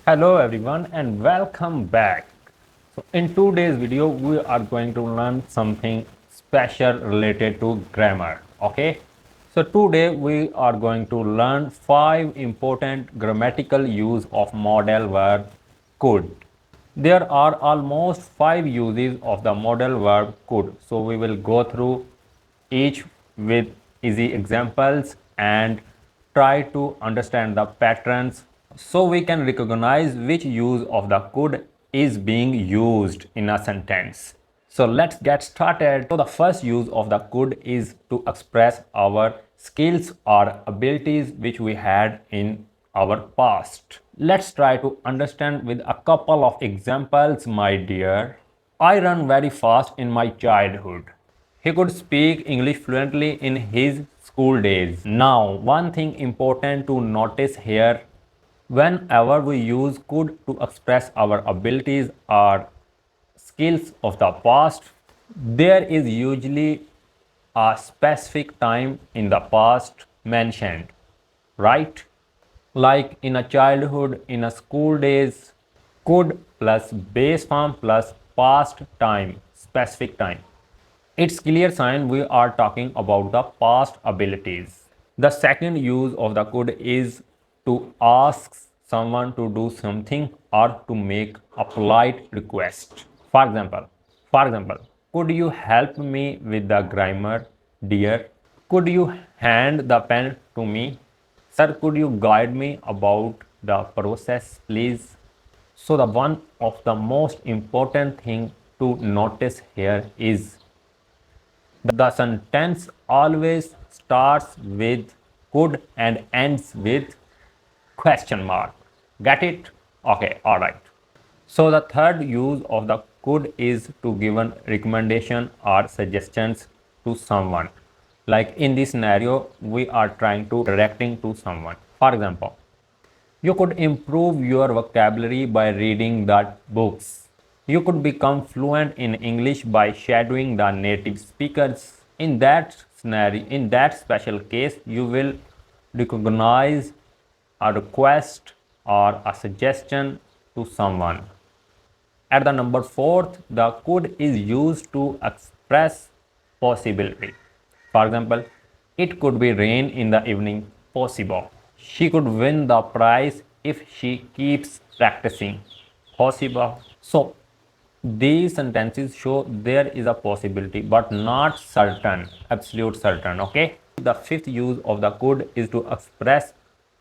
Hello everyone and welcome back. So in today's video we are going to learn something special related to grammar. Okay. So today we are going to learn 5 important grammatical use of modal verb could. There are almost 5 uses of the modal verb could. So we will go through each with easy examples and try to understand the patterns so we can recognize which use of the could is being used in a sentence. So let's get started. So the first use of the could is to express our skills or abilities which we had in our past. Let's try to understand with a couple of examples, my dear. I ran very fast in my childhood. He could speak English fluently in his school days. Now, one thing important to notice here, whenever we use could to express our abilities or skills of the past, there is usually a specific time in the past mentioned, right? Like in a childhood, in a school days, could plus base form plus past time, specific time. It's clear sign we are talking about the past abilities. The second use of the could is to ask someone to do something or to make a polite request. For example, could you help me with the grammar, dear? Could you hand the pen to me? Sir, could you guide me about the process, please? So the one of the most important thing to notice here is the sentence always starts with could and ends with question mark. Get it? Okay, all right. So the third use of the could is to give a recommendation or suggestions to someone. Like in this scenario, we are trying to directing to someone. For example, you could improve your vocabulary by reading the books. You could become fluent in English by shadowing the native speakers. In that scenario, in that special case, you will recognize a request or a suggestion to someone. At the number fourth, the could is used to express possibility. For example, it could be rain in the evening, possible. She could win the prize if she keeps practicing, possible. So these sentences show there is a possibility but not certain, absolute certain. Okay. The fifth use of the could is to express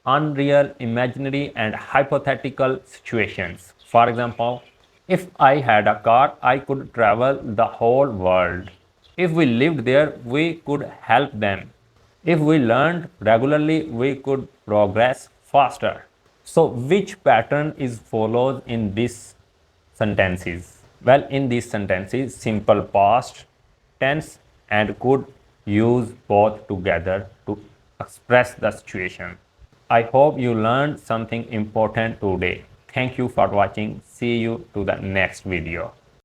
unreal, imaginary and hypothetical situations. For example, if I had a car, I could travel the whole world. If we lived there, we could help them. If we learned regularly, we could progress faster. So which pattern is followed in these sentences? Well, in these sentences, simple past tense and could use both together to express the situation. I hope you learned something important today. Thank you for watching. See you to the next video.